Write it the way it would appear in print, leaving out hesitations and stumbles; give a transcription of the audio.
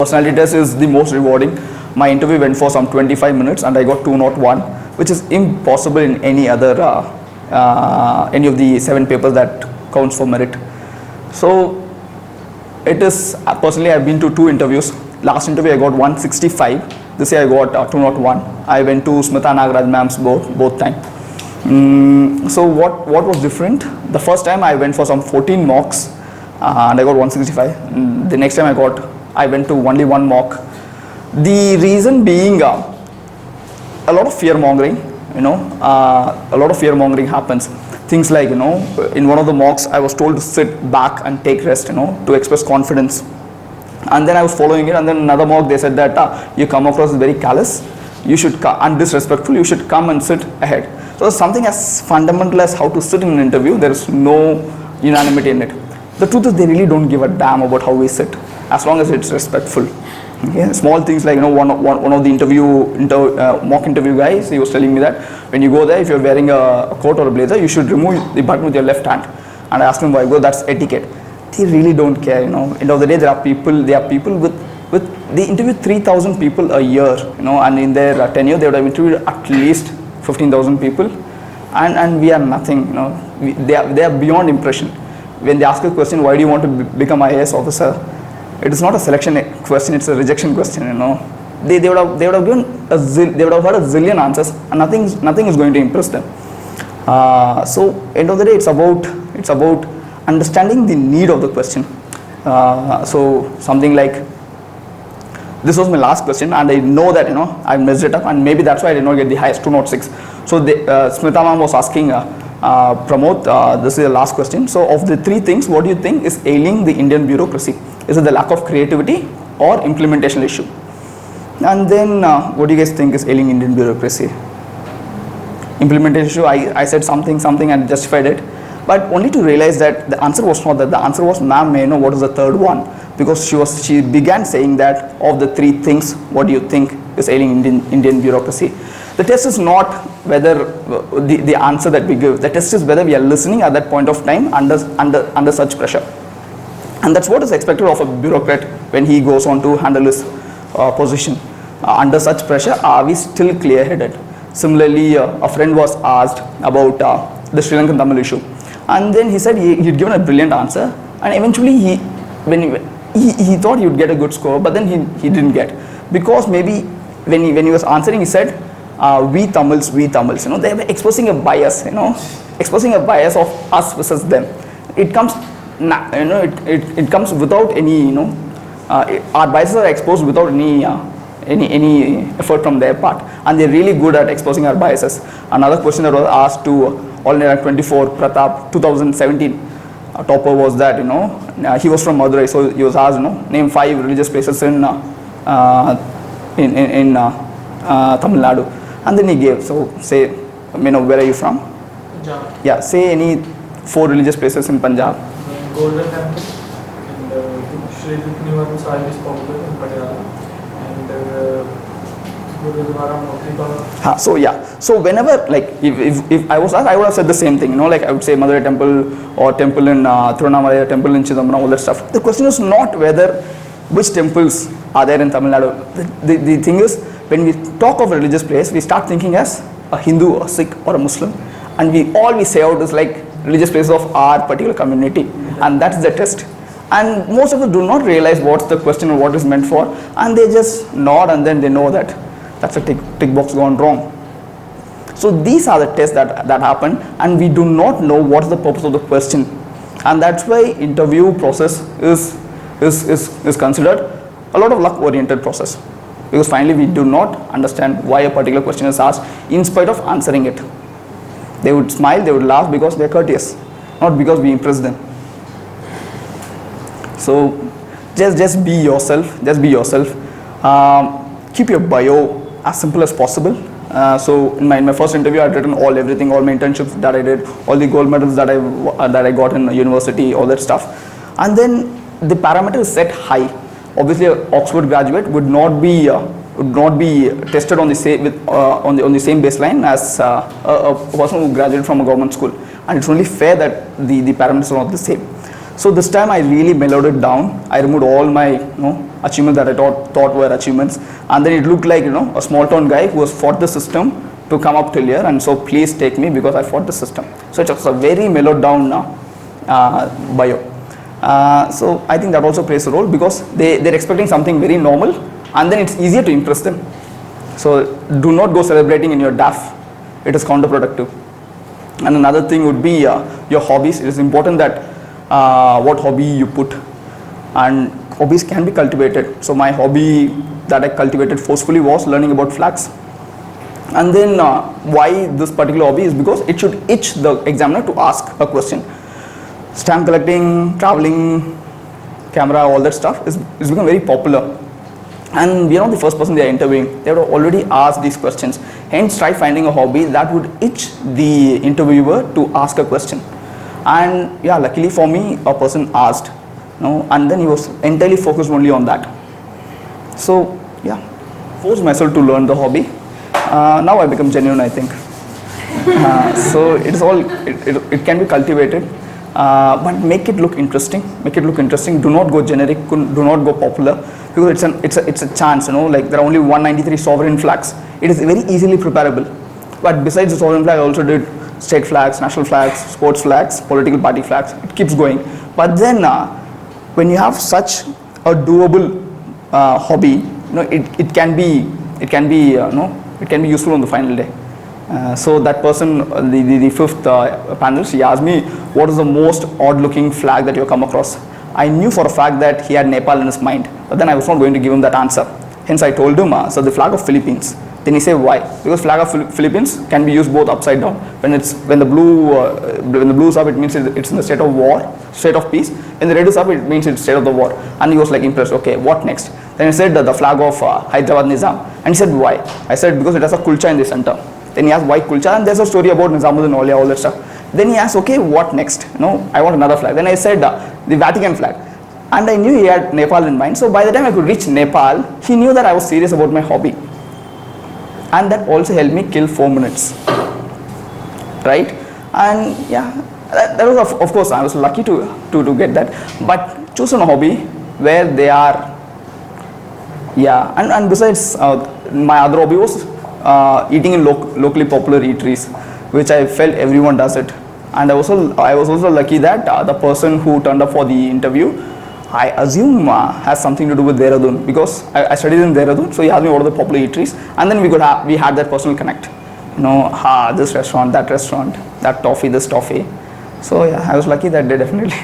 Personality test is the most rewarding. My interview went for some 25 minutes and I got 201, which is impossible in any other any of the 7 papers that counts for merit. So it is, personally I've been to 2 interviews. Last interview I got 165. This year I got 201. I went to Smita Nagaraj ma'am's both time. So what was different? The first time I went for some 14 mocks and I got 165. The next time I went to only 1 mock. The reason being a lot of fear mongering, a lot of fear mongering happens. Things like, in one of the mocks I was told to sit back and take rest, to express confidence. And then I was following it, and then another mock they said that you come across as very callous, you should and disrespectful, you should come and sit ahead. So something as fundamental as how to sit in an interview, there is no unanimity in it. The truth is they really don't give a damn about how we sit, as long as it's respectful. Okay? Small things like, one of the mock interview guys, he was telling me that when you go there, if you're wearing a coat or a blazer, you should remove the button with your left hand. And I asked him why. Well, that's etiquette. They really don't care. End of the day, there are people with they interview 3,000 people a year, and in their tenure they would have interviewed at least 15,000 people, and we are nothing. They are beyond impression. When they ask a question, why do you want to become IAS officer? It is not a selection question; it's a rejection question. They would have given they would have heard a zillion answers, and nothing is going to impress them. So end of the day, it's about understanding the need of the question. So something like, this was my last question, and I know that I messed it up, and maybe that's why I did not get the highest 206. So Smita ma'am was asking Promoth, this is the last question. So of the 3 things, what do you think is ailing the Indian bureaucracy? Is it the lack of creativity or implementation issue? And then what do you guys think is ailing Indian bureaucracy? Implementation issue, I said something and justified it, but only to realize that the answer was not that. The answer was, ma'am, may I know what is the third one? Because she began saying that of the 3 things, what do you think is ailing Indian bureaucracy? The test is not whether the answer that we give. The test is whether we are listening at that point of time under such pressure. And that's what is expected of a bureaucrat when he goes on to handle his position. Under such pressure, are we still clear-headed? Similarly, a friend was asked about the Sri Lankan Tamil issue. And then he said he'd given a brilliant answer, and eventually he thought he would get a good score, but then he didn't get. Because maybe when he was answering, he said, we Tamils, they were exposing a bias, exposing a bias of us versus them. It comes, it comes without any, our biases are exposed without any effort from their part, and they're really good at exposing our biases. Another question that was asked to All India Rank 24, Pratap, 2017, topper was that, he was from Madurai, so he was asked, name 5 religious places in Tamil Nadu. And then he gave, so say, where are you from? Punjab. Yeah, say any 4 religious places in Punjab. Golden Temple, and Sri Rukmini Sahib is popular in Patiala, and Gurudwara Murti. So yeah, so whenever, like, if I was asked, I would have said the same thing, like I would say Madurai Temple, or temple in Tiruvannamalai, temple in Chidambaram, all that stuff. The question is not which temples are there in Tamil Nadu. The thing is, when we talk of a religious place, we start thinking as a Hindu, a Sikh, or a Muslim, and all we say out is like religious places of our particular community, and that's the test. And most of us do not realize what's the question or what is meant for, and they just nod, and then they know that that's a tick box gone wrong. So these are the tests that happen, and we do not know what's the purpose of the question, and that's why interview process is considered a lot of luck oriented process. Because finally we do not understand why a particular question is asked in spite of answering it. They would smile, they would laugh because they are courteous, not because we impress them. So just be yourself, keep your bio as simple as possible. So in my first interview, I had written everything, all my internships that I did, all the gold medals that I got in university, all that stuff. And then the parameter is set high. Obviously, an Oxford graduate would not be tested on the same on the same baseline as a person who graduated from a government school, and it's only fair that the parameters are not the same. So this time I really mellowed it down. I removed all my achievements that I thought were achievements, and then it looked like a small town guy who has fought the system to come up till here, and so please take me because I fought the system. So it's a very mellowed down bio. So I think that also plays a role because they're expecting something very normal, and then it's easier to impress them. So do not go celebrating in your DAF. It is counterproductive. And another thing would be your hobbies. It is important that what hobby you put, and hobbies can be cultivated. So my hobby that I cultivated forcefully was learning about flags. And then why this particular hobby is because it should itch the examiner to ask a question. Stamp collecting, traveling, camera, all that stuff is become very popular. And we are not the first person they are interviewing. They have already asked these questions. Hence, try finding a hobby that would itch the interviewer to ask a question. And yeah, luckily for me, a person asked, and then he was entirely focused only on that. So yeah, forced myself to learn the hobby. Now I become genuine, I think. So it is all, it can be cultivated, but make it look interesting. Make it look interesting. Do not go generic. Do not go popular, because it's a chance. Like there are only 193 sovereign flags. It is very easily preparable. But besides the sovereign flag, I also did state flags, national flags, sports flags, political party flags. It keeps going. But then when you have such a doable hobby, it can be useful on the final day. So that person, the fifth panelist, he asked me, what is the most odd looking flag that you have come across? I knew for a fact that he had Nepal in his mind, but then I was not going to give him that answer. Hence I told him, so the flag of Philippines. Then he said, why? Because flag of Philippines can be used both upside down. When the blue is up, it means it's in the state of war, state of peace. When the red is up, it means it's state of the war. And he was like impressed. Okay, what next? Then he said the flag of Hyderabad Nizam. And he said, why? I said, because it has a kulcha in the center. Then he asked, why kulcha? And there's a story about Nizamuddin Aulia, all that stuff. Then he asked, okay, what next? I want another flag. Then I said, the Vatican flag. And I knew he had Nepal in mind. So by the time I could reach Nepal, he knew that I was serious about my hobby. And that also helped me kill 4 minutes. Right? And yeah, that was, of course, I was lucky to get that. But choose a hobby where they are, yeah. And besides, my other hobby was eating in locally popular eateries, which I felt everyone does it. And I was also lucky that the person who turned up for the interview, I assume has something to do with Dehradun, because I studied in Dehradun, so he asked me what are the popular eateries, and then we had that personal connect. This restaurant, that toffee, this toffee. So yeah, I was lucky that day, definitely.